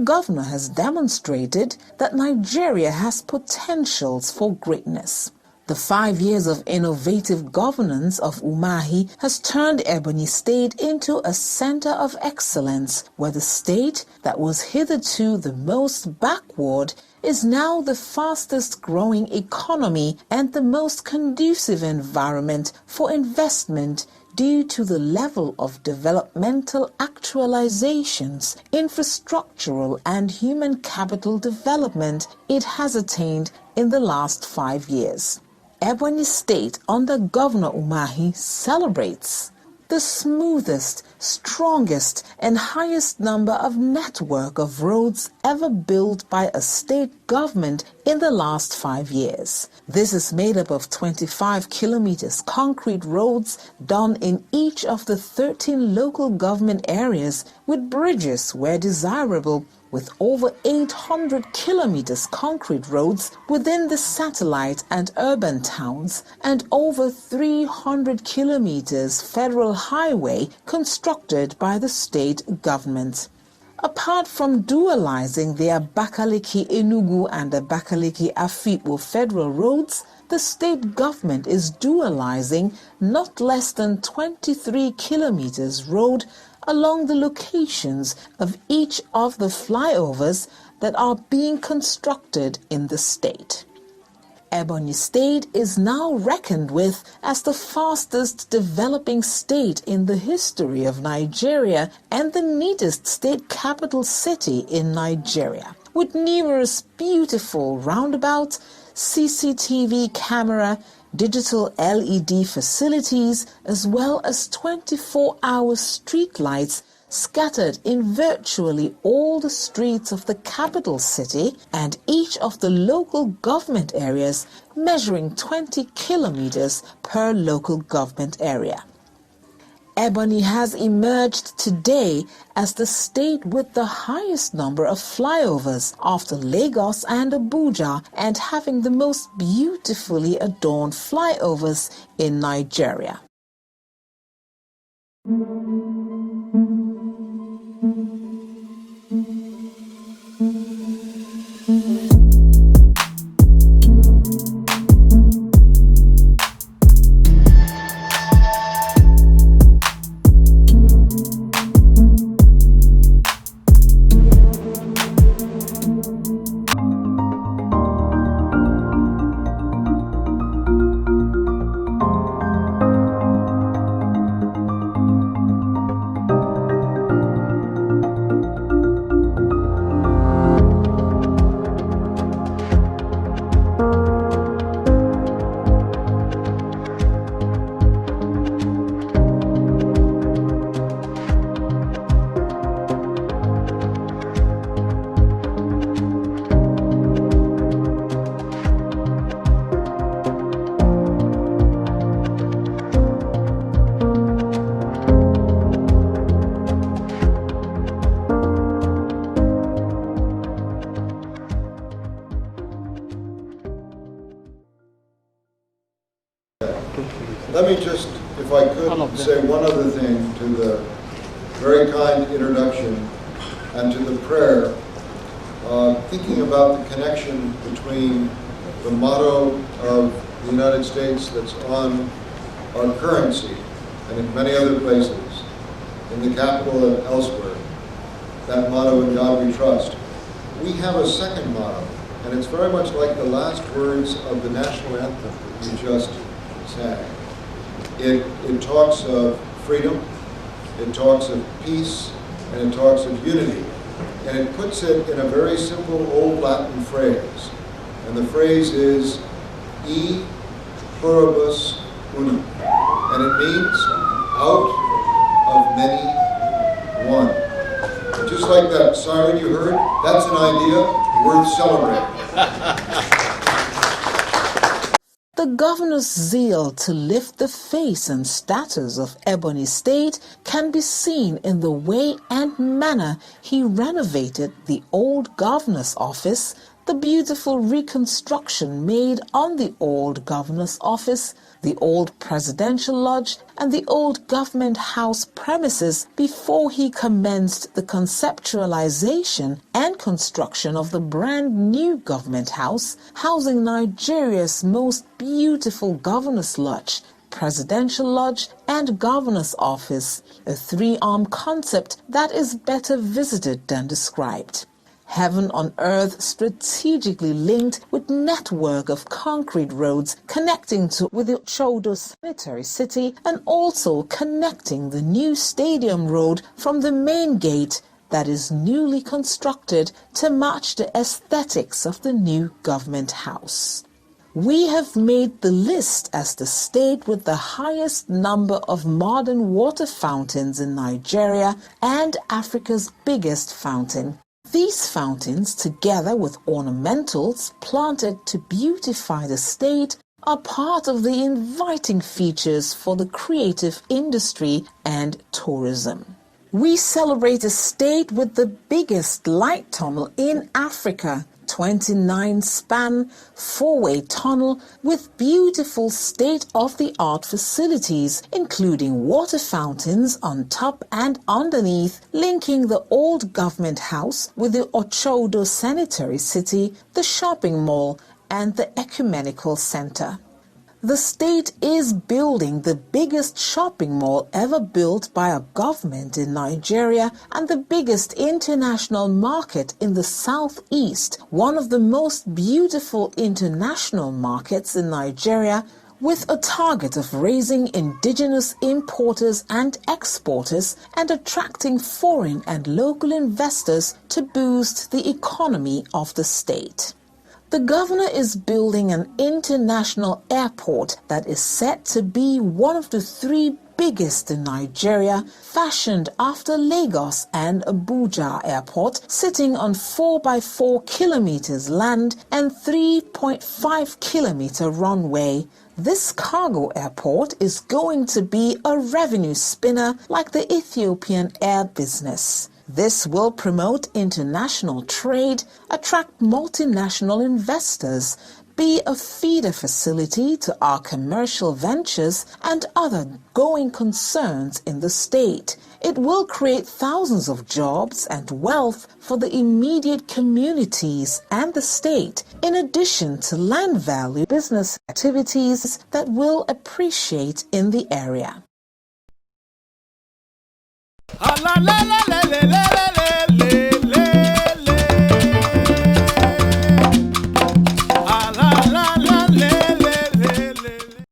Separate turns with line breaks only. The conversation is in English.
governor has demonstrated that Nigeria has potentials for greatness. The 5 years of innovative governance of Umahi has turned Ebonyi State into a center of excellence, where the state that was hitherto the most backward is now the fastest growing economy and the most conducive environment for investment due to the level of developmental actualizations, infrastructural and human capital development it has attained in the last 5 years. Ebonyi State under Governor Umahi celebrates the smoothest, strongest and highest number of network of roads ever built by a state government in the last 5 years. This is made up of 25 kilometers concrete roads done in each of the 13 local government areas, with bridges where desirable, with over 800 kilometers concrete roads within the satellite and urban towns, and over 300 kilometers federal highway constructed by the state government. Apart from dualizing the Abakaliki-Enugu and Abakaliki-Afikpo federal roads, the state government is dualizing not less than 23 kilometers road along the locations of each of the flyovers that are being constructed in the state. Ebonyi State is now reckoned with as the fastest developing state in the history of Nigeria and the neatest state capital city in Nigeria, with numerous beautiful roundabouts, CCTV camera, digital LED facilities, as well as 24-hour street lights scattered in virtually all the streets of the capital city and each of the local government areas, measuring 20 kilometers per local government area. Ebonyi has emerged today as the state with the highest number of flyovers after Lagos and Abuja, and having the most beautifully adorned flyovers in Nigeria.
Let me just, if I could, say one other thing to the very kind introduction and to the prayer, thinking about the connection between the motto of the United States that's on our currency and in many other places, in the capital and elsewhere, that motto, "In God We Trust." We have a second motto, and it's very much like the last words of the national anthem that we just sang. It talks of freedom, it talks of peace, and it talks of unity. And it puts it in a very simple old Latin phrase. And the phrase is, E pluribus unum. And it means, out of many, one. And just like that siren you heard, that's an idea worth celebrating.
The governor's zeal to lift the face and status of Ebonyi State can be seen in the way and manner he renovated the old governor's office, the beautiful reconstruction made on the old governor's office, the old presidential lodge, and the old government house premises before he commenced the conceptualization and construction of the brand new government house, housing Nigeria's most beautiful governor's lodge, presidential lodge, and governor's office, a three-arm concept that is better visited than described. Heaven on earth, strategically linked with network of concrete roads connecting with the Ochodo sanitary city and also connecting the new stadium road from the main gate that is newly constructed to match the aesthetics of the new government house. We have made the list as the state with the highest number of modern water fountains in Nigeria and Africa's biggest fountain. These fountains, together with ornamentals planted to beautify the state, are part of the inviting features for the creative industry and tourism. We celebrate a state with the biggest light tunnel in Africa, 29-span, four-way tunnel with beautiful state-of-the-art facilities, including water fountains on top and underneath, linking the old government house with the Ochodo sanitary city, the shopping mall, and the ecumenical center. The state is building the biggest shopping mall ever built by a government in Nigeria and the biggest international market in the southeast, one of the most beautiful international markets in Nigeria, with a target of raising indigenous importers and exporters and attracting foreign and local investors to boost the economy of the state. The governor is building an international airport that is set to be one of the three biggest in Nigeria, fashioned after Lagos and Abuja Airport, sitting on 4x4 kilometers land and 3.5 kilometer runway. This cargo airport is going to be a revenue spinner like the Ethiopian air business. This will promote international trade, attract multinational investors, be a feeder facility to our commercial ventures and other going concerns in the state. It will create thousands of jobs and wealth for the immediate communities and the state, in addition to land value business activities that will appreciate in the area.
La la la la la la la la.